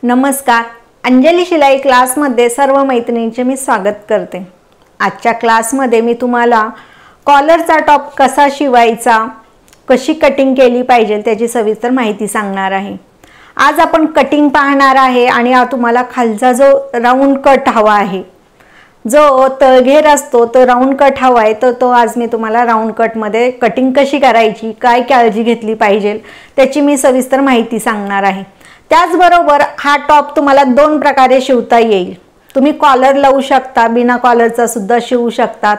नमस्कार, अंजली शिलाई क्लासमध्ये सर्व मैत्रिणींचे मी स्वागत करते। आजच्या क्लासमध्ये मी तुम्हाला कॉलरचा टॉप कसा शिवायचा, कशी कटिंग केली पाहिजे त्याची सविस्तर माहिती सांगणार आहे। आज आपण कटिंग पाहणार आहे आणि तुम्हाला खालचा जो राऊंड कट हवा आहे, जो तळघेर असतो तो राऊंड कट हवा आहे, तर तो आज मी तुम्हाला राऊंड कट मध्ये कटिंग कशी करायची, काय काळजी घेतली पाहिजे त्याची मी सविस्तर माहिती सांगणार आहे। त्याचबरोबर हा टॉप तुम्हाला दोन प्रकारे शिवता येईल। तुम्ही कॉलर लावू शकता, बिना कॉलरचा सुद्धा शिवू शकतात।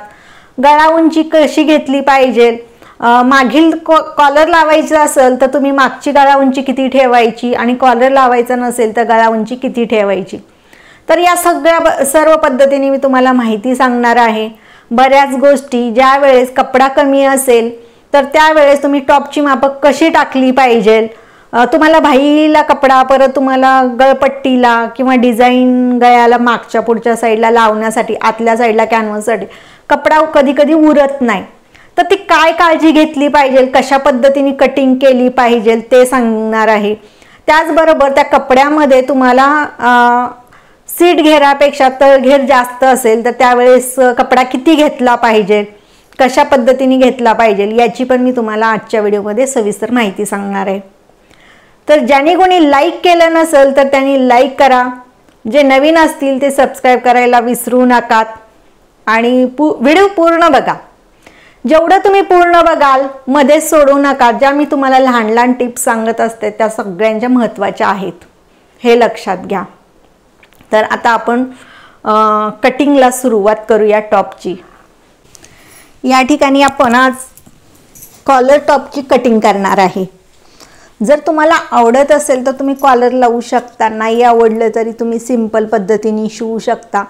गळा उंची कशी घेतली पाहिजे, मागील कॉलर लावायचा असेल तर तुम्ही मागची गळा उंची किती ठेवायची आणि कॉलर लावायचा नसेल तर गळा उंची किती ठेवायची, तर या सर्व पद्धतीने मी तुम्हाला माहिती सांगणार आहे। बऱ्याच गोष्टी ज्या वेळेस कपडा कमी असेल तर त्यावेळेस तुम्ही टॉपची माप कशी टाकली पाहिजे, तुम्हाला भाईला कपडा, परत तुम्हाला गळपट्टीला किंवा डिझाइन गळ्याला मागच्या पुढच्या साईडला लावण्यासाठी, आतल्या साईडला कॅनव्हाससाठी कपडा कधी कधी उरत नाही, तर ती काय काळजी घेतली पाहिजे, कशा पद्धतीने कटिंग केली पाहिजे ते सांगणार आहे। त्याचबरोबर त्या कपड्यामध्ये तुम्हाला सीट घेरापेक्षा तळघेर जास्त असेल तर त्यावेळेस कपडा किती घेतला पाहिजे, कशा पद्धतीने घेतला पाहिजे याची पण मी तुम्हाला आजच्या व्हिडिओमध्ये सविस्तर माहिती सांगणार आहे। तर ज्याने कोणी लाईक केलं नसेल तर त्यांनी लाईक करा, जे नवीन असतील ते सबस्क्राइब करायला विसरू नका आणि व्हिडिओ पूर्ण बघा। जेवढं तुम्ही पूर्ण बघाल मध्येच सोडू नका। ज्या मी तुम्हाला लहान लहान टिप्स सांगत असते त्या सगळ्यांच्या महत्त्वाच्या आहेत, हे लक्षात घ्या। तर आता आपण कटिंगला सुरुवात करूया टॉपची। या ठिकाणी आपण आज कॉलर टॉपची कटिंग करणार आहे। जर तुम्हाला आवडत असेल तर तुम्ही कॉलर लावू शकता, नाही आवडलं तरी तुम्ही सिंपल पद्धतीने शिवू शकता।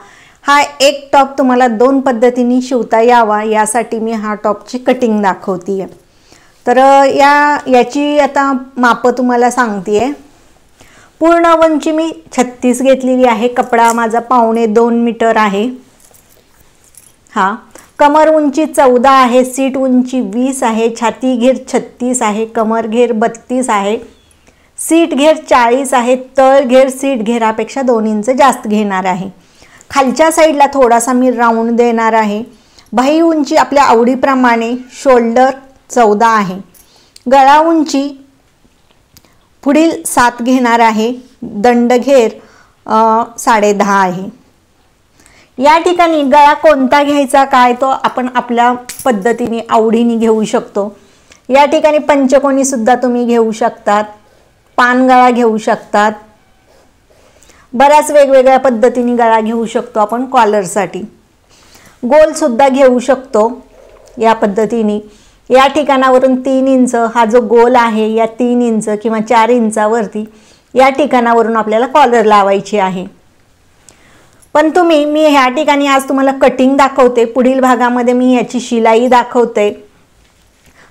हा एक टॉप तुम्हाला दोन पद्धतीने शिवता यावा यासाठी मी हा टॉपची कटिंग दाखवते। तर याची आता माप तुम्हाला सांगते। पूर्ण उंची मी 36 घेतलेली आहे, कपडा माझा 2.25 मीटर आहे। कमर उंची 14 आहे, सीट उंची 20 आहे, छाती घेर 36 आहे, कमर घेर 32 आहे, सीट घेर 40 आहे, तळ घेर सीट घेरापेक्षा 2 इंच जास्त घेणार आहे। खालच्या साईडला थोडासा मी राऊंड देणार आहे। बाही उंची आपल्या आवडीप्रमाणे, शोल्डर 14 आहे, गळा उंची पुढील 7 घेणार आहे, दंड घेर 10.5 आहे। या ठिकाणी गळा कोणता घ्यायचा काय तो आपण आपल्या पद्धतीने आवडीने घेऊ शकतो। या ठिकाणी पंचकोनी सुद्धा तुम्ही घेऊ शकतात, पान गळा घेऊ शकतात, बऱ्याच वेगवेगळ्या पद्धतीने गळा घेऊ शकतो आपण कॉलरसाठी। गोल सुद्धा घेऊ शकतो या पद्धतीने। या ठिकाणावरून 3 इंच हा जो गोल आहे, या 3 इंच किंवा 4 इंचावरती या ठिकाणावरून आपल्याला कॉलर लावायची आहे। पण मी ह्या ठिकाणी आज तुम्हाला कटिंग दाखवते, पुढील भागामध्ये मी याची शिलाई दाखवते।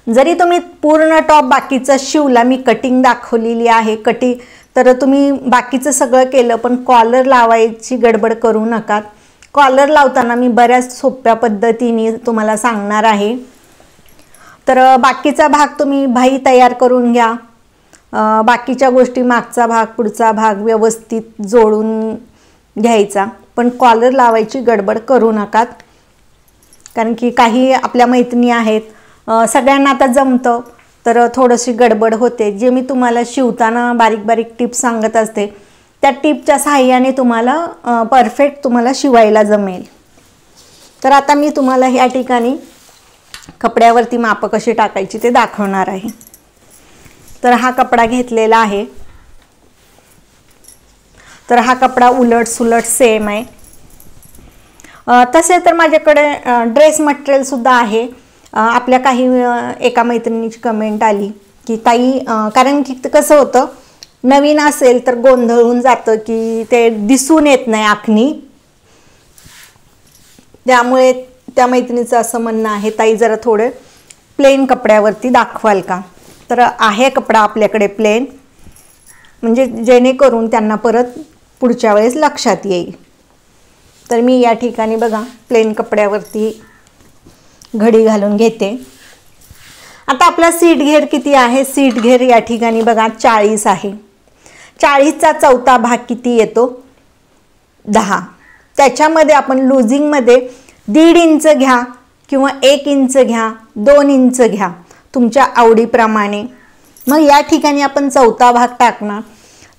जरी तुम्ही पूर्ण टॉप बाकीचा शिवला, मी कटिंग दाखवलेली आहे तर तुम्ही बाकीचं सगळं केलं पण कॉलर लावायची गडबड करू नका। कॉलर लावताना मी बऱ्याच सोप्या पद्धतीने तुम्हाला सांगणार आहे। तर बाकीचा भाग तुम्ही भाई तयार करून घ्या, बाकीच्या गोष्टी मागचा भाग पुढचा भाग व्यवस्थित जोडून घ्यायचा, पण कॉलर लावायची गडबड करू नका। कारण की काही आपल्या मैत्रिणी आहेत, सगळ्यांना आता जमतं तर थोडीशी गडबड होते। जे मी तुम्हाला शिवताना बारीक बारीक टिप्स सांगत असते त्या टिपच्या सहाय्याने तुम्हाला परफेक्ट तुम्हाला शिवायला जमेल। तर आता मी तुम्हाला या ठिकाणी कपड्यावरती माप कशी टाकायची ते दाखवणार आहे। तर हा कपडा घेतलेला आहे, तर हा कपडा उलट सुलट सेम आहे। तसे तर माझ्याकडे ड्रेस मटेरियल सुद्धा आहे। आपल्या काही एका मैत्रिणीची कमेंट आली की ताई, कारण की कसं होतं, नवीन असेल तर गोंधळून जातं की ते दिसून येत नाही आखणी, त्यामुळे त्या मैत्रिणीचं असं म्हणणं आहे ताई जरा थोडे प्लेन कपड्यावरती दाखवाल का। तर आहे कपडा आपल्याकडे प्लेन, म्हणजे जेणेकरून त्यांना परत पुढच्या वेळेस लक्षात येईल। तर मी या ठिकाणी बघा प्लेन कपड्यावरती घडी घालून घेते। आता आपला सीट घेर किती आहे, सीट घेर या ठिकाणी बघा 40 आहे। 40चा चौथा भाग किती येतो? 10. त्याच्यामध्ये आपण लुझिंगमध्ये 1.5 इंच घ्या किंवा 1 इंच घ्या, 2 इंच घ्या तुमच्या आवडीप्रमाणे. मग या ठिकाणी आपण चौथा भाग टाकणार,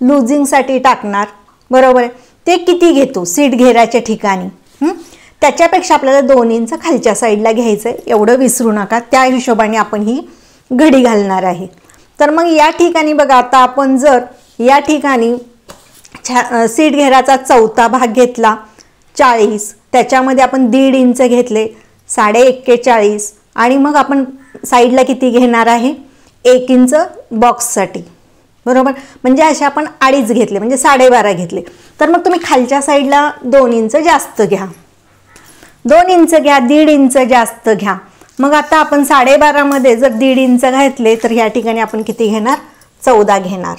लुझिंगसाठी टाकणार, बरोबर आहे. ते किती घेतो सीट घेराच्या ठिकाणी? त्याच्यापेक्षा आपल्याला 2 इंच खालच्या साईडला घ्यायचं आहे, एवढं विसरू नका. त्या हिशोबाने आपण ही घडी घालणार आहे. तर मग या ठिकाणी बघा, आता आपण जर या ठिकाणी सीट घेराचा चौथा भाग घेतला 40, त्याच्यामध्ये आपण 1.5 इंच घेतले 41.5 आणि मग आपण साईडला किती घेणार आहे? 1 इंच बॉक्ससाठी, बरोबर. म्हणजे असे आपण 2.5 घेतले म्हणजे 12.5 घेतले. तर मग तुम्ही खालच्या साईडला 2 इंच जास्त घ्या, 2 इंच घ्या, 1.5 इंच जास्त घ्या. मग आता आपण 12.5 मध्ये जर 1.5 इंच घातले तर या ठिकाणी आपण किती घेणार? 14 घेणार.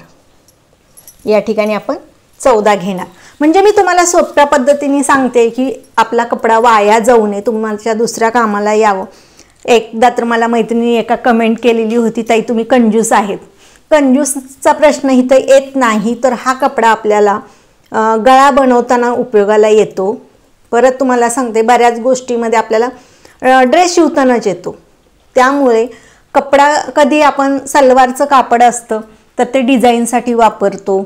या ठिकाणी आपण 14 घेणार. म्हणजे मी तुम्हाला सोप्या पद्धतीने सांगते की आपला कपडा वाया जाऊ नये, तुमच्या दुसऱ्या कामाला यावं. एकदा तर मला मैत्रिणी एका कमेंट केलेली होती, ताई तुम्ही कंजूस आहेत. कंजूसचा प्रश्न इथं येत नाही. तर हा कपडा आपल्याला गळा बनवताना उपयोगाला येतो. परत तुम्हाला सांगते, बऱ्याच गोष्टीमध्ये आपल्याला ड्रेस शिवतानाच येतो. त्यामुळे कपडा कधी आपण सलवारचं कापड असतं तर ते डिझाईनसाठी वापरतो.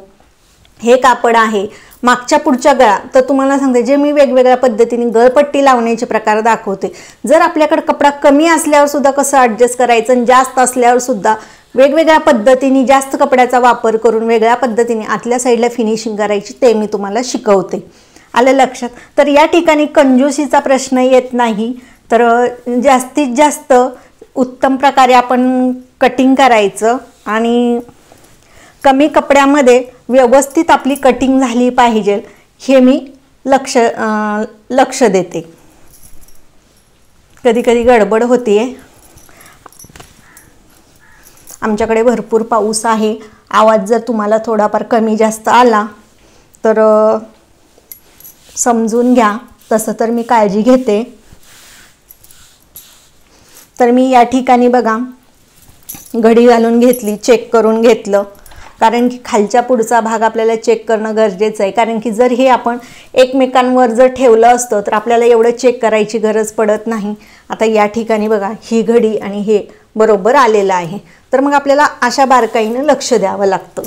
हे कापड आहे मागच्या पुढच्या गळा, तर तुम्हाला सांगते जे मी वेगवेगळ्या पद्धतीने गळपट्टी लावण्याचे प्रकार दाखवते. जर आपल्याकडे कपडा कमी असल्यावर सुद्धा कसं ॲडजस्ट करायचं आणि जास्त असल्यावर सुद्धा वेगवेगळ्या पद्धतीने जास्त कपड्याचा वापर करून वेगळ्या पद्धतीने आतल्या साईडला फिनिशिंग करायची, ते मी तुम्हाला शिकवते. आलं लक्षात? तर या ठिकाणी कंजूसीचा प्रश्न येत नाही. तर जास्तीत जास्त उत्तम प्रकारे आपण कटिंग करायचं आणि कमी कपड्यामध्ये व्यवस्थित आपली कटिंग झाली पाहिजे, हे मी लक्ष देते. कधी कधी गडबड होतीये. आमच्याकडे भरपूर पाऊस आहे. आवाज जर तुम्हाला थोडाफार कमी जास्त आला तर समजून घ्या, तसं तर मी काळजी घेते. तर मी या ठिकाणी बघा घडी घालून घेतली, चेक करून घेतलं, कारण की खालच्या पुढचा भाग आपल्याला चेक करणं गरजेचं आहे. कारण की जर हे आपण एकमेकांवर जर ठेवलं असतं तर आपल्याला एवढं चेक करायची गरज पडत नाही. आता या ठिकाणी बघा ही घडी आणि हे बरोबर आलेलं आहे. तर मग आपल्याला अशा बारकाईनं लक्ष द्यावं लागतं.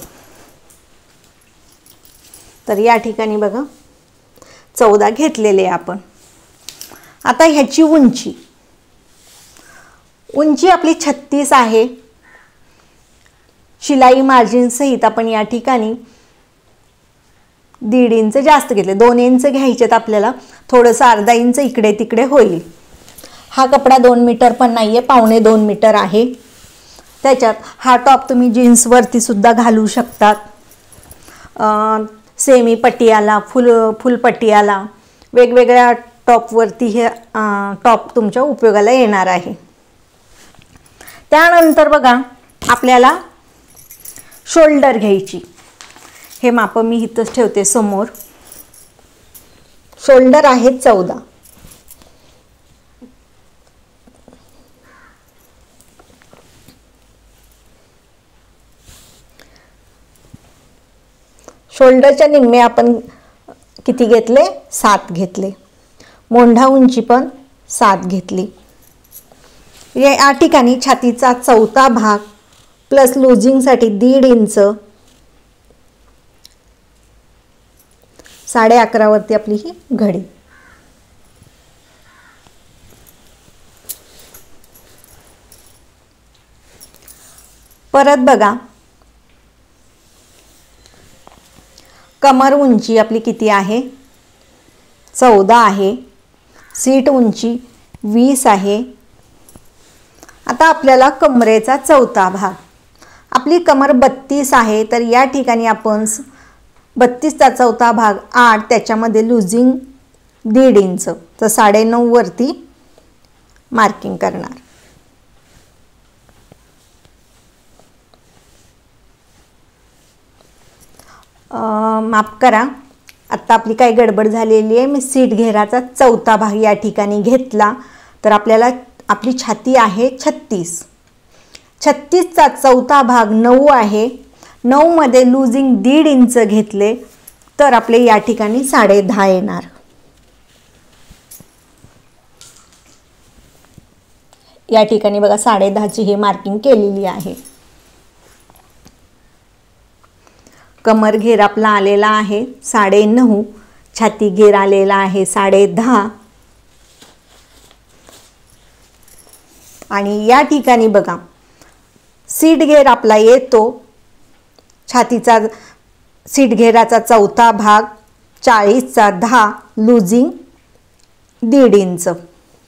तर या ठिकाणी बघा 14 घेतलेले आपण. आता ह्याची उंची आपली 36 आहे. शिलाई मार्जिन सहित आपण या ठिकाणी 1.5 इंच जास्त घेतले, 2 इंच घ्यायचेत आपल्याला, थोडंसं अर्धा इंच इकडे तिकडे होईल. हा कपडा 2 मीटर पण नाहीये, 1.25 मीटर आहे. त्याच्यात हा टॉप तुम्ही जीन्सवरती सुद्धा घालू शकतात. सेमी पटियाला, फुल पटियाला, वेगवेगळ्या टॉपवरती हे टॉप तुमच्या उपयोगाला येणार आहे. त्यानंतर बघा आपल्याला शोल्डर घ्यायची. हे माप मी इथंच ठेवते समोर. शोल्डर आहे 14. शोल्डरच्या निम्मे आपण किती घेतले? 7 घेतले. मोंढा उंची पण 7 घेतली. या ठिकाणी छातीचा चौथा भाग प्लस लुझिंगसाठी 1.5 इंच, 11.5 वरती आपली ही घडी. परत बघा कमर उंची आपली किती आहे? 14 आहे. सीट उंची 20 आहे. आता आपल्याला कमरेचा चौथा भाग, आपली कमर 32 आहे. तर या ठिकाणी आपण 32चा चौथा भाग 8, त्याच्यामध्ये लुझिंग 1.5 इंच, तर 9.5 वरती मार्किंग करणार. माफ करा, आत्ता आपली काय गडबड झालेली आहे. मी सीट घेराचा चौथा भाग या ठिकाणी घेतला. तर आपल्याला आपली छाती आहे 36. 36चा चौथा भाग 9 आहे. 9 मध्ये लूजिंग 1.5 इंच घेतले तर आपले या ठिकाणी 10.5 येणार. या ठिकाणी बघा 10.5 ची हे मार्किंग केलेली आहे. कमर घेर आपला आलेला आहे 9.5, छाती घेर आलेला आहे 10.5 आणि या ठिकाणी बघा सीट घेर आपला येतो, छातीचा सीट घेराचा चौथा भाग 40चा 10 लूजिंग 1.5 इंच,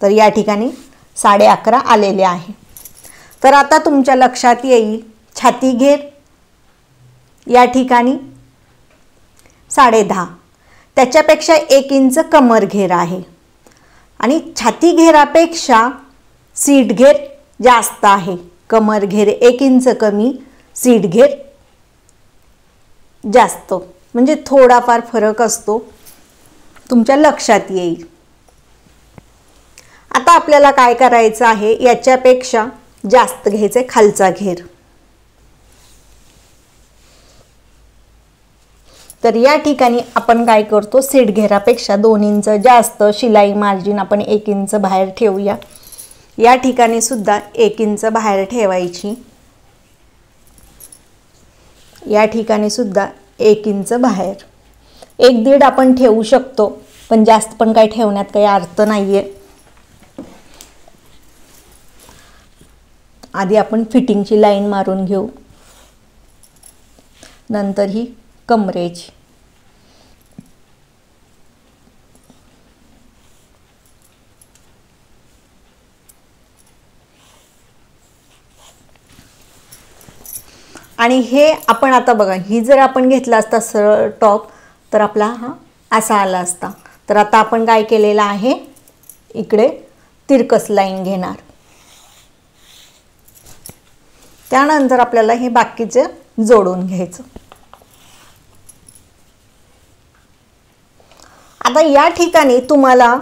तर या ठिकाणी 11.5 आलेले आहे. तर आता तुमच्या लक्षात येईल छाती घेर या ठिकाणी 10.5, त्याच्यापेक्षा 1 इंच कमर घेर आहे आणि छाती घेरापेक्षा सीट घेर जास्त आहे. कमर घेर 1 इंच कमी, सीट घेर जास्त, म्हणजे थोडाफार फरक असतो, तुमच्या लक्षात येईल. आता आपल्याला काय करायचं आहे, याच्यापेक्षा जास्त घ्यायचे खालचा घेर. तर या ठिकाणी आपण काय करतो, सीट घेरापेक्षा 2 इंच जास्त शिलाई मार्जिन आपण 1 इंच बाहेर ठेवूया. या ठिकाणी सुद्धा 1 इंच बाहेर ठेवायची. या ठिकाणी सुद्धा 1 इंच बाहेर, 1-1.5 आपण ठेवू शकतो, पण जास्त पण काही ठेवण्यात काही अर्थ नाहीये. आधी आपण फिटिंगची लाईन मारून घेऊ, नंतर ही कमरेची. आणि हे आपण आता बघा, ही जर आपण घेतला असता सरळ टॉप तर आपला हा असा आला असता. तर आता आपण काय केलेलं आहे, इकडे तिरकस लाईन घेणार. त्यानंतर आपल्याला हे बाकीचे जोडून घ्यायचं. आता या ठिकाणी तुम्हाला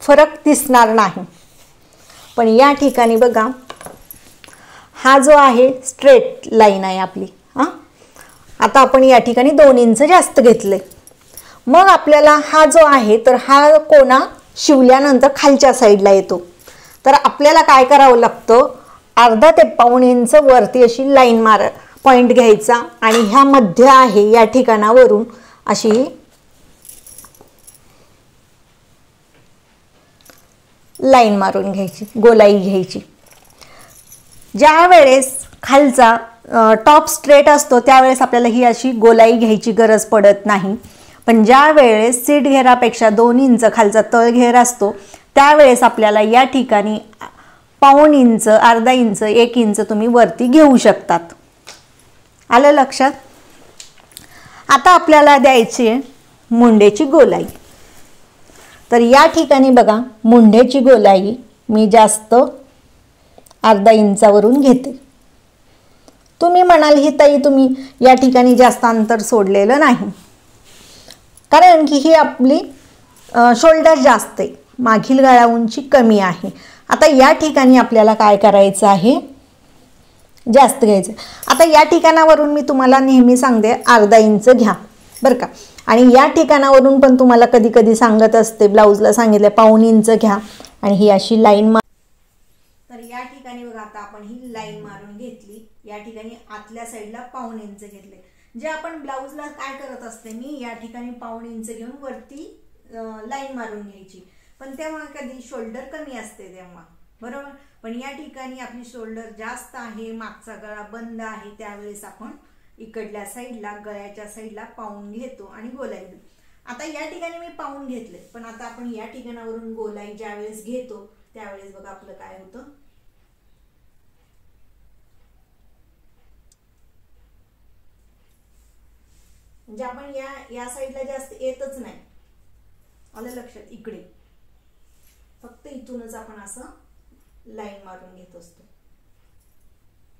फरक दिसणार नाही, पण या ठिकाणी बघा हा जो आहे स्ट्रेट लाईन आहे आपली. आता आपण या ठिकाणी 2 इंच जास्त घेतले, मग आपल्याला हा जो आहे तर हा कोना शिवल्यानंतर खालच्या साईडला येतो. तर आपल्याला काय करावं लागतं, अर्धा ते पाऊण इंच वरती अशी लाईन पॉइंट घ्यायचा आणि ह्या मध्य आहे या ठिकाणावरून अशी लाईन मारून घ्यायची, गोलाई घ्यायची. ज्या वेळेस खालचा टॉप स्ट्रेट असतो त्यावेळेस आपल्याला ही अशी गोलाई घ्यायची गरज पडत नाही, पण ज्या वेळेस सीट घेरापेक्षा 2 इंच खालचा तळ घेर असतो त्यावेळेस आपल्याला या ठिकाणी पाऊण इंच, अर्धा इंच, 1 इंच तुम्ही वरती घेऊ शकतात. आलं लक्षात? आता आपल्याला द्यायची आहे मुंडेची गोलाई. तर या ठिकाणी बघा मुंडेची गोलाई मी जास्त अर्धा इंचावरून घेते. तुम्ही म्हणाल ही ताई तुम्ही या ठिकाणी जास्त अंतर सोडलेलं नाही, कारण की ही आपली शोल्डर जास्त आहे, मागील गळा उंची कमी आहे. आता या ठिकाणी आपल्याला काय करायचं आहे, जास्त घ्यायचं. आता या ठिकाणावरून मी तुम्हाला नेहमी सांगते अर्धा इंच घ्या बरं का, आणि या ठिकाणावरून पण तुम्हाला कधी कधी सांगत असते, ब्लाऊजला सांगितलं पाऊण इंच घ्या आणि ही अशी लाईन. तर या ठिकाणी बघा आता आपण ही लाईन मारून घेतली. या ठिकाणी आतल्या साईडला पाऊण इंच घेतले. जे आपण ब्लाऊजला काय करत असते, मी या ठिकाणी पाऊण इंच घेऊन वरती लाईन मारून घ्यायची, पण तेव्हा कधी शोल्डर कमी असते तेव्हा, बरोबर. पण या ठिकाणी आपली शोल्डर जास्त आहे, मागचा गळा बंद आहे, त्यावेळेस आपण इकडल्या साईडला गळ्याच्या साईडला पाऊण घेतो आणि गोलाई घेतो. आता या ठिकाणी मी पाऊण घेतले, पण आता आपण या ठिकाणावरून गोलाई ज्यावेळेस घेतो त्यावेळेस बघा आपलं काय होतं, म्हणजे आपण या साईडला जास्त येतच नाही. आलं लक्षात? इकडे फक्त इथूनच आपण असं लाईन मारून घेत असतो.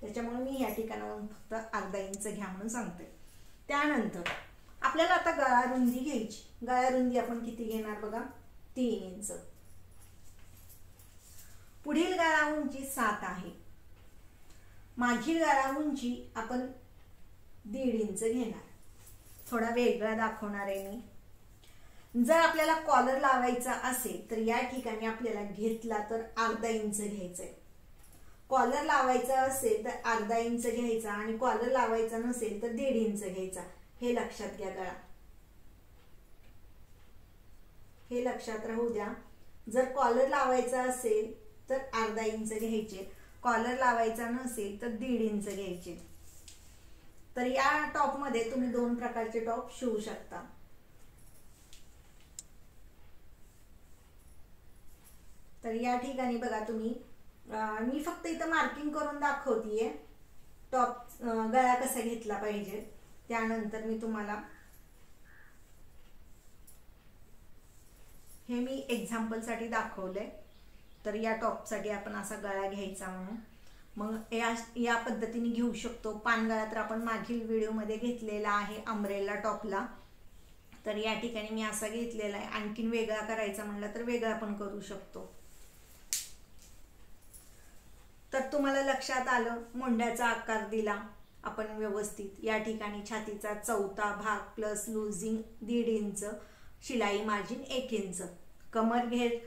त्याच्यामुळे मी या ठिकाणावरून फक्त अर्धा इंच घ्या म्हणून सांगते. त्यानंतर आपल्याला आता गळा रुंदी घ्यायची. गळा रुंदी आपण किती घेणार बघा, 3 इंच. पुढील गळा उंची 7 आहे. मागील गळा उंची आपण 1.5 इंच घेणार. थोडा वेगळा दाखवणार आहे मी. जर आपल्याला कॉलर लावायचा असेल तर या ठिकाणी आपल्याला घेतला तर 1/2 इंच घ्यायचंय. कॉलर लावायचा असेल तर 1/2 इंच घ्यायचा आणि कॉलर लावायचा नसेल तर 1.5 इंच घ्यायचा. हे लक्षात घ्या गळा, हे लक्षात राहू द्या. जर कॉलर लावायचा असेल तर 1/2 इंच घ्यायचे, कॉलर लावायचा नसेल तर 1.5 इंच घ्यायचे. तर या टॉप मध्ये तुम्ही 2 प्रकारचे टॉप शिवू शकता. तर या ठिकाणी बघा तुम्ही, मी फक्त इथं मार्किंग करून दाखवतीये टॉप गळा कसा घेतला पाहिजे. त्यानंतर मी तुम्हाला हे मी एक्झाम्पल साठी दाखवलंय. तर या टॉप साठी आपण असा गळा घ्यायचा म्हणून मग या पद्धतीने घेऊ शकतो. पानगळा तर आपण मागील व्हिडिओ मध्ये घेतलेला आहे अम्ब्रेला टॉपला. तर या ठिकाणी मी असा घेतलेला आहे. आणखीन वेगळा करायचा म्हणलं तर वेगळा पण करू शकतो. तर तुम्हाला लक्षात आलं, मोंढ्याचा आकार दिला आपण व्यवस्थित. या ठिकाणी छातीचा 4था भाग प्लस लुझिंग 1.5 इंच, शिलाई मार्जिन 1 इंच. कमर घेर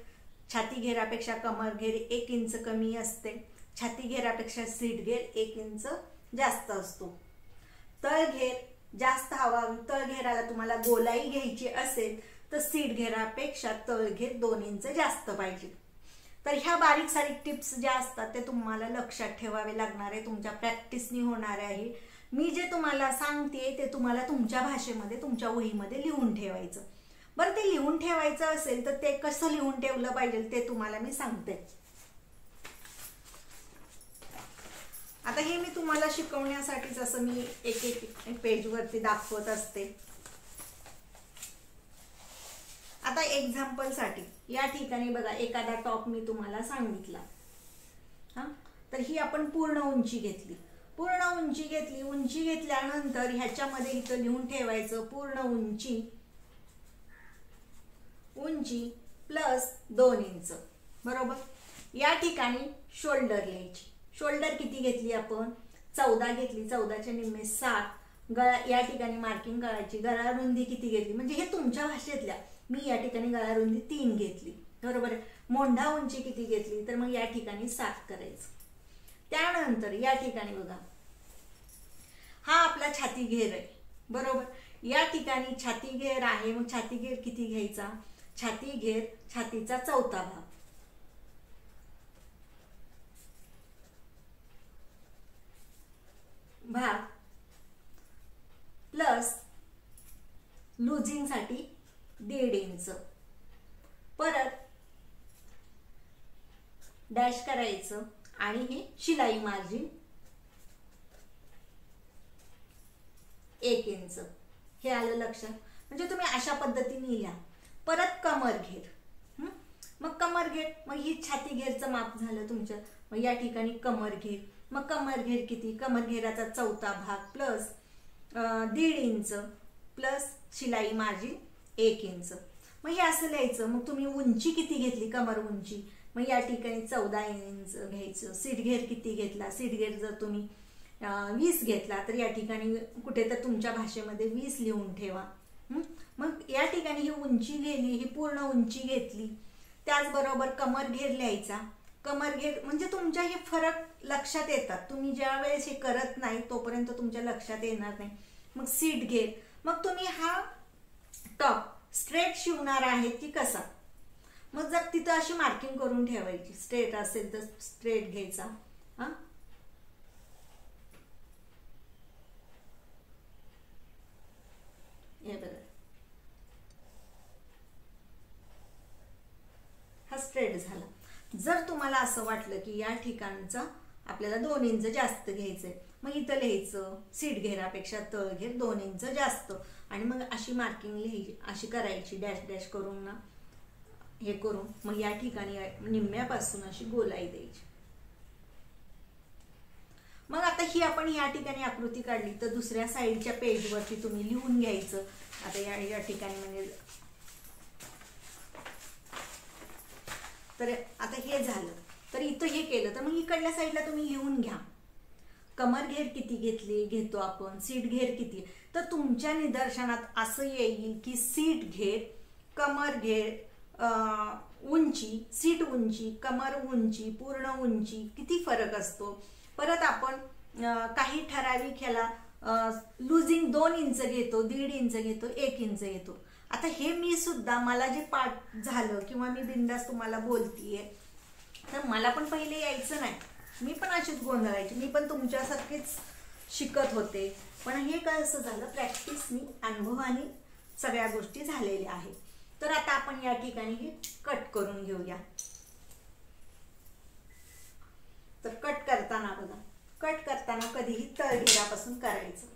छाती घेरापेक्षा कमर घेर 1 इंच कमी असते. छाती घेरापेक्षा सीट घेर 1 इंच जास्त असतो. तळ घेर जास्त हवा, तळ घेराला तुम्हाला गोलाई घ्यायची असेल तर सीट घेरापेक्षा तळ घेर 2 इंच जास्त पाहिजे. तर ह्या बारीक सारीक टिप्स ज्या असतात ते तुम्हाला लक्षात ठेवावे लागणार आहे. तुमच्या प्रॅक्टिसनी होणार आहे. मी जे तुम्हाला सांगते ते तुम्हाला तुमच्या भाषेमध्ये तुमच्या वहीमध्ये लिहून ठेवायचं. बरं, ते लिहून ठेवायचं असेल तर ते कसं लिहून ठेवलं पाहिजे ते तुम्हाला मी सांगते. आता हे मी तुम्हाला शिकवण्यासाठीच असं मी एक एक पेज वरती दाखवत असते. आता एक्झाम्पल साठी या ठिकाणी बघा, एखादा टॉप मी तुम्हाला सांगितला. तर ही आपण पूर्ण उंची घेतली. पूर्ण उंची घेतली. उंची घेतल्यानंतर ह्याच्यामध्ये इथं लिहून ठेवायचं पूर्ण उंची प्लस 2 इंच. बरोबर. या ठिकाणी शोल्डर लिहायची. शोल्डर किती घेतली आपण? 14 घेतली. 14च्या निम्मे 7. गळा या ठिकाणी मार्किंग करायची. गळा रुंदी किती घेतली म्हणजे हे तुमच्या भाषेतल्या. मी या ठिकाणी गळा रुंदी 3 घेतली. बरोबर. मोंढा उंची किती घेतली तर मग या ठिकाणी 7 करायचं. त्यानंतर या ठिकाणी बघा, हा आपला छाती घेर आहे. बरोबर. या ठिकाणी छाती घेर आहे. मग छाती घेर किती घ्यायचा? छाती घेर छातीचा 4था भाग प्लस लुझिंग साठी 1.5 इंच. परत डॅश करायचं आणि हे शिलाई मार्जिन 1 इंच. हे आलं लक्षात. म्हणजे तुम्ही अशा पद्धतीने लिहा. परत कमर घेर. मग कमर घेर, मग ही छाती घेरचं माप झालं तुमचं. मग या ठिकाणी कमर घेर. मग कमर घेर किती? कमर घेराचा 4था भाग प्लस 1.5 इंच प्लस शिलाई मार्जिन 1 इंच. मग हे असं लिहायचं. मग तुम्ही उंची किती घेतली? कमर उंची. मग या ठिकाणी 14 इंच घ्यायचं. सीट घेर किती घेतला? सीट घेर जर तुम्ही 20 घेतला तर या ठिकाणी कुठे तर तुमच्या भाषेमध्ये 20 लिहून ठेवा. मग या ठिकाणी ही उंची लिहिली, ही पूर्ण उंची घेतली. त्याचबरोबर कमर घेर लिहायचा. कमर घेर म्हणजे तुमच्या हे फरक लक्षात येतात. तुम्ही ज्या वेळेस हे करत नाही तोपर्यंत तुमच्या लक्षात येणार नाही. मग सीट घेर. मग तुम्ही हा टॉप स्ट्रेट शिवणार आहे की कसा? मग जर तिथं अशी मार्किंग करून ठेवायची. स्ट्रेट असेल तर स्ट्रेट घ्यायचा. हे बघा, हा स्ट्रेट झाला. जर तुम्हाला असं वाटलं की या ठिकाणचा आपल्याला 2 इंच जास्त घ्यायचंय, मग इथं लिहायचं सीट घेरापेक्षा तळ घेर 2 इंच जास्त. आणि मग अशी मार्किंग लिहायची, अशी करायची डॅश डॅश करून ना हे करून. मग या ठिकाणी निम्म्यापासून अशी गोलाई द्यायची. मग आता ही आपण या ठिकाणी आकृती काढली तर दुसऱ्या साईडच्या पेजवरती तुम्ही लिहून घ्यायचं. आता या ठिकाणी म्हणजे तर आता हे झालं. तर इथं हे केलं तर मग इकडल्या साईडला तुम्ही लिहून घ्या. कमर घेर किती घेतो आपण, सीट घेर किती, तर तुमच्या निदर्शनात असं येईल की सीट घेर, कमर घेर, उंची, सीट उंची, कमर उंची, पूर्ण उंची किती फरक असतो. परत आपण काही ठराविक ह्याला लुझिंग 2 इंच घेतो, 1.5 इंच घेतो, 1 इंच घेतो. आता हे मी सुद्धा मला जे पाठ झालं किंवा मी बिंदास तुम्हाला बोलतीये, तर मला पण पहिले यायचं नाही, मी पण अशीच गोंधळायची, मी पण तुमच्यासारखीच शिकत होते. पण हे काय असं झालं, प्रॅक्टिसनी, अनुभवाने सगळ्या गोष्टी झालेल्या आहेत. तर आता आपण या ठिकाणी हे कट करून घेऊया. तर कट करताना बघा, कट करताना कधीही तळघेरापासून करायचं.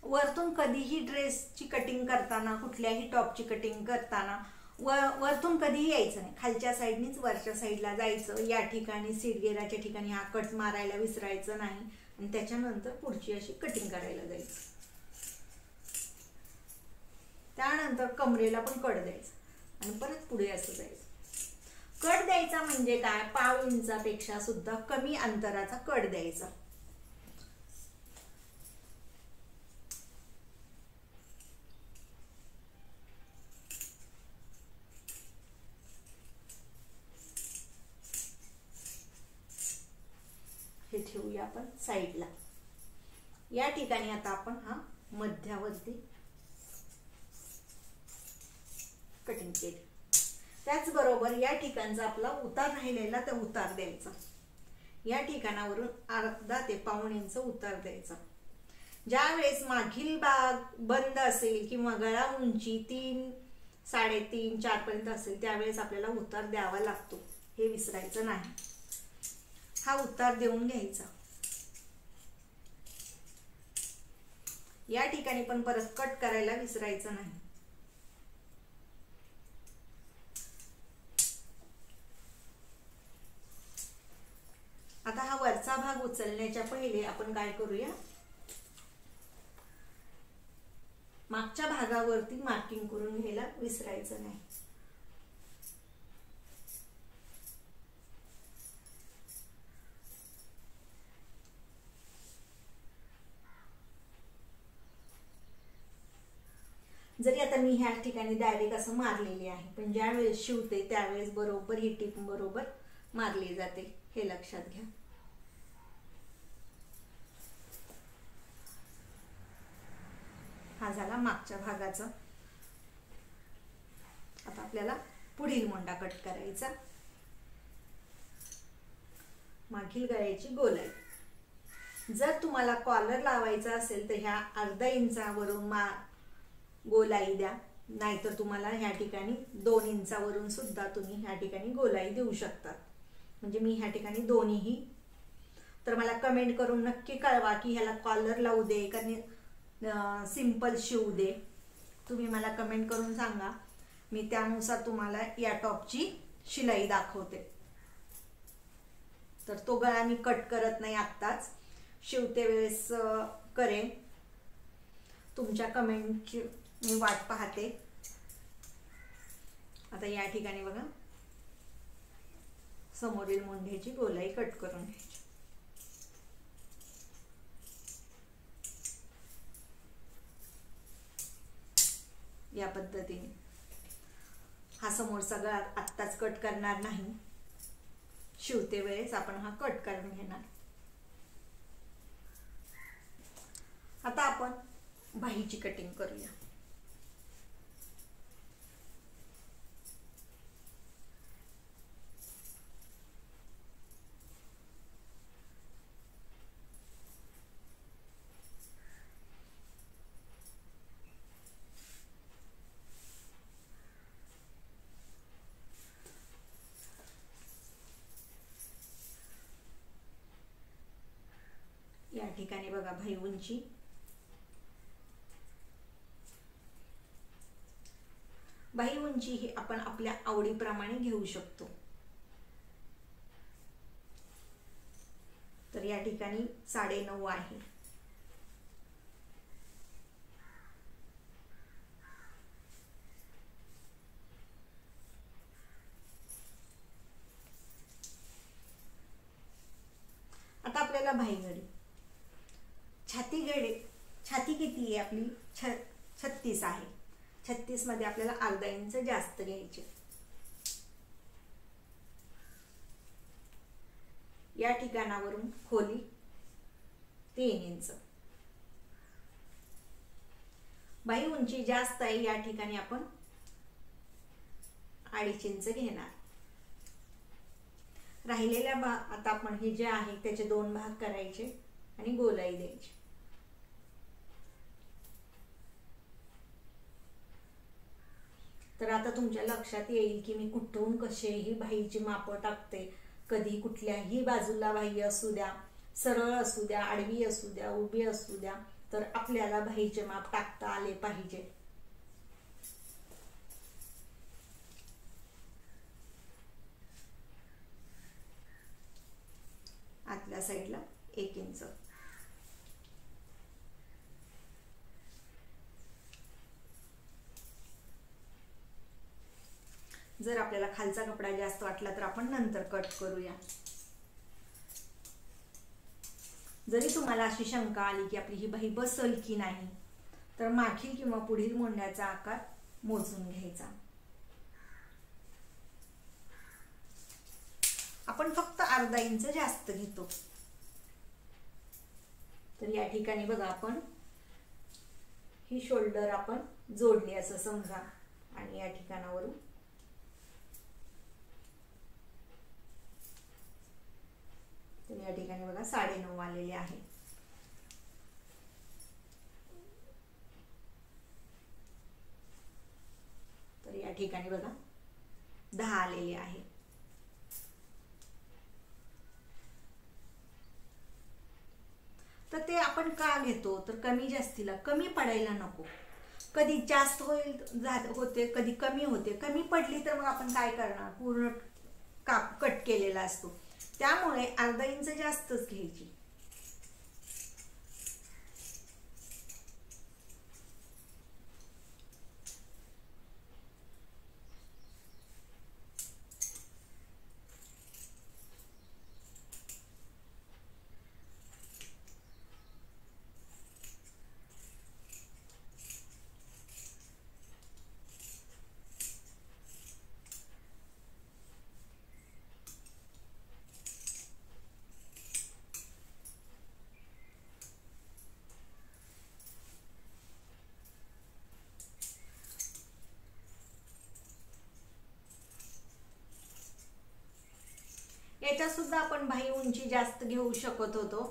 वरतून कधीही ड्रेसची कटिंग करताना, कुठल्याही टॉपची कटिंग करताना वरतून कधीही यायचं नाही, खालच्या साईडनीच वरच्या साईडला जायचं. या ठिकाणी सीटगेराच्या ठिकाणी हा कट मारायला विसरायचं नाही आणि त्याच्यानंतर पुढची अशी कटिंग करायला जायचं. त्यानंतर कमरेला पण कट द्यायचं आणि परत पुढे असं जायचं. कट द्यायचा म्हणजे काय, पाव इंचापेक्षा सुद्धा कमी अंतराचा कट द्यायचा. हे ठेवूया आपण साईडला. या ठिकाणी आता आपण हा मध्यावरती कटिंग केली. त्याचबरोबर या ठिकाणचा आपला उतार राहिलेला तर उतार द्यायचा. या ठिकाणावरून अर्धा ते पाऊण इंच उतार द्यायचा. ज्या वेळेस मागील भाग बंद असेल किंवा गळा उंची 3, 3.5, 4 पर्यंत असेल, त्यावेळेस आपल्याला उतार द्यावा लागतो, हे विसरायचं नाही. हा उतार देऊन घ्यायचा. या ठिकाणी पण परत कट करायला विसरायचं नाही. आता हा वरचा भाग उचलण्याच्या पहिले आपण काय करूया, मागच्या भागावरती मार्किंग करून घ्यायला विसरायचं नाही. जरी आता मी ह्या ठिकाणी डायरेक्ट असं मारलेली आहे, पण ज्या वेळेस शिवते त्यावेळेस बरोबर ही टीप बरोबर मारली जाते, हे लक्षात घ्या. हा झाला मागच्या भागाचा. आता आपल्याला पुढील मोंडा कट करायचा. मागील गळ्याची गोलाई. जर तुम्हाला कॉलर लावायचा असेल तर ह्या अर्धा इंचावरून गोलाई द्या, नाहीतर तुम्हाला ह्या ठिकाणी 2 इंचावरून सुद्धा तुम्ही ह्या ठिकाणी गोलाई देऊ शकता. म्हणजे मी ह्या ठिकाणी दोन्हीही. तर मला कमेंट करून नक्की कळवा की ह्याला कॉलर लावू दे का सिंपल शिवू दे. तुम्ही मला कमेंट करून सांगा, मी त्यानुसार तुम्हाला या टॉपची शिलाई दाखवते. तर तो गळा मी कट करत नाही, आत्ताच शिवते वेळेस करेन. तुमच्या कमेंटची मी वाट पाहते. आता या ठिकाणी बघा, समोरील मोंढ्याची गोलाई कट करून घ्यायची. या पद्धतीने. हा समोरचा गळा आत्ताच कट करणार नाही, शिवते वेळेस आपण हा कट करून घेणार. आता आपण बाहीची कटिंग करूया. ठिकाणी बघा भाई उंची, भाई उंची ही आपण आपल्या आवडीप्रमाणे घेऊ शकतो. तर या ठिकाणी 9.5 आहे. आता आपल्याला भाईगडी, छाती किती आहे आपली? 36 आहे. 36 मध्ये आपल्याला अर्धा इंच जास्त घ्यायचे. या ठिकाणावरून खोली 3 इंच. बाही उंची जास्त आहे, या ठिकाणी आपण 2.5 इंच घेणार. राहिलेल्या आता आपण हे जे आहे त्याचे 2 भाग करायचे आणि गोलाई द्यायची. तर आता तुमच्या लक्षात येईल की मी कुठून कसेही बाहीची माप टाकते. कधी कुठल्याही बाजूला बाही असू द्या, सरळ असू द्या, आडवी असू द्या, उभी असू द्या, तर आपल्याला बाहीचे माप टाकता आले पाहिजे. आतल्या साईडला 1 इंच. जर आपल्याला खालचा कपडा जास्त वाटला तर आपण नंतर कट करूया. जरी तुम्हाला अशी शंका आली की आपली ही बाही बसेल की नाही, तर मागील किंवा पुढील मोंढ्याचा आकार मोजून घ्यायचा. आपण फक्त अर्धा इंच जास्त घेतो. तर या ठिकाणी बघा आपण ही शोल्डर आपण जोडली असं समजा आणि या ठिकाणावरून तर या ठिकाणी बघा 9.5 आलेले आहे. तर या ठिकाणी बघा 10 आलेले आहे. तर ते आपण का घेतो, तर कमी जास्तीला कमी पडायला नको. कधी जास्त होते, कधी कमी होते. कमी पडली तर मग आपण काय करणार, पूर्ण कट केलेला असतो. त्यामुळे अर्धा इंच जास्तच घ्यायची. याच्यात सुद्धा आपण बाही उंची जास्त घेऊ शकत होतो,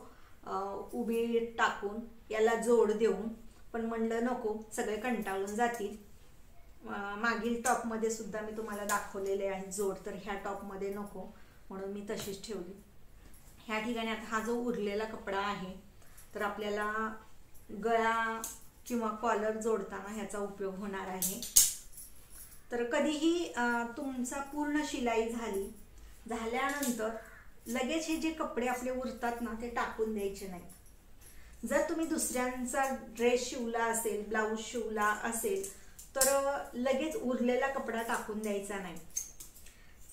उभी टाकून याला जोड देऊन, पण म्हणलं नको, सगळे कंटाळून जातील. मागील टॉप मध्ये सुद्धा मी तुम्हाला दाखवलेले आहे जोड, तर ह्या टॉप मध्ये नको म्हणून मी तशीच ठेवली. ह्या ठिकाणी आता हा जो उरलेला कपडा आहे, तर आपल्याला गळा किंवा कॉलर जोडताना ह्याचा उपयोग होणार आहे. तर कधीही तुमचा पूर्ण शिलाई झाल्यानंतर लगेच हे जे कपडे आपले उरतात ना, ते टाकून द्यायचे नाहीत. जर तुम्ही दुसऱ्यांचा ड्रेस शिवला असेल, ब्लाऊज शिवला असेल, तर लगेच उरलेला कपडा टाकून द्यायचा नाही.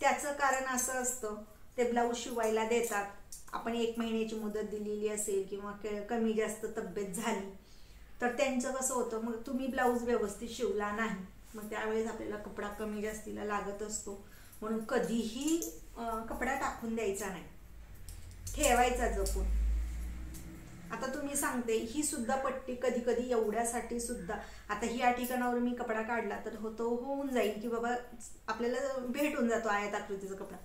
त्याचं कारण असं असतं, ते ब्लाऊज शिवायला देतात, आपण 1 महिन्याची मुदत दिलेली असेल किंवा कमी जास्त तब्येत झाली, तर त्यांचं कसं होतं, मग तुम्ही ब्लाऊज व्यवस्थित शिवला नाही, मग त्यावेळेस आपल्याला कपडा कमी जास्तीला लागत असतो. म्हणून कधीही कपडा टाकून द्यायचा नाही, ठेवायचा जपून. आता तुम्ही सांगते, ही सुद्धा पट्टी कधी कधी एवढ्यासाठी सुद्धा, आता ही या ठिकाणावर मी कपडा काढला तर होऊन जाईल की बाबा आपल्याला भेटून जातो आयताकृतीचा कपडा.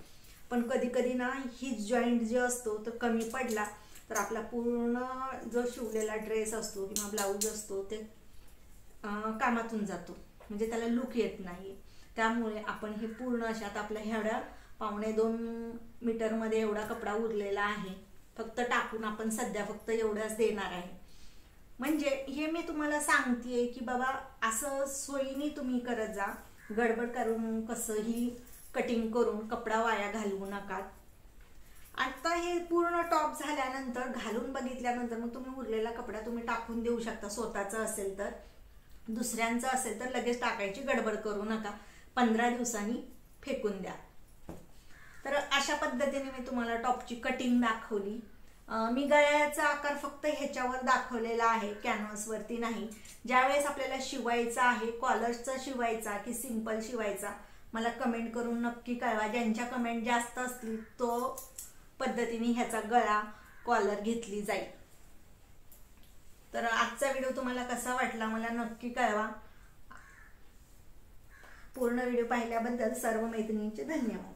पण कधी कधी ना ही जॉईंट जे असतो तर कमी पडला तर आपला पूर्ण जो शिवलेला ड्रेस असतो किंवा ब्लाऊज असतो ते कामातून जातो, म्हणजे त्याला लुक येत नाही. त्यामुळे आपण हे पूर्ण अशात आपल्या एवढ्या 1.25 मीटर मध्ये एवढा कपडा उरलेला आहे, फक्त टाकून आपण सध्या फक्त एवढंच देणार आहे. म्हणजे हे मी तुम्हाला सांगतेय की बाबा असं सोयीने तुम्ही करत जा, गडबड करून कसंही कटिंग करून कपडा वाया घालवू नका. आता हे पूर्ण टॉप झाल्यानंतर घालून बघितल्यानंतर मग तुम्ही उरलेला कपडा तुम्ही टाकून देऊ शकता. स्वतःचा असेल तर, दुसऱ्यांचं असेल तर लगेच टाकायची गडबड करू नका. 15 दिवसांनी फेकून द्या. तर अशा पद्धतीने मी तुम्हाला टॉपची कटिंग दाखवली. मी गळ्याचा आकार फक्त ह्याच्यावर दाखवलेला आहे, कॅनव्हासवरती नाही. ज्यावेळेस आपल्याला शिवायचा आहे, कॉलरचा शिवायचा की सिंपल शिवायचा, मला कमेंट करून नक्की कळवा. ज्यांच्या कमेंट जास्त असतील तो पद्धतीने ह्याचा गळा कॉलर घेतली जाईल. तर आजचा व्हिडिओ तुम्हाला कसा वाटला मला नक्की कळवा. पूर्ण व्हिडिओ पाहिल्याबद्दल सर्व मैत्रिणींचे धन्यवाद.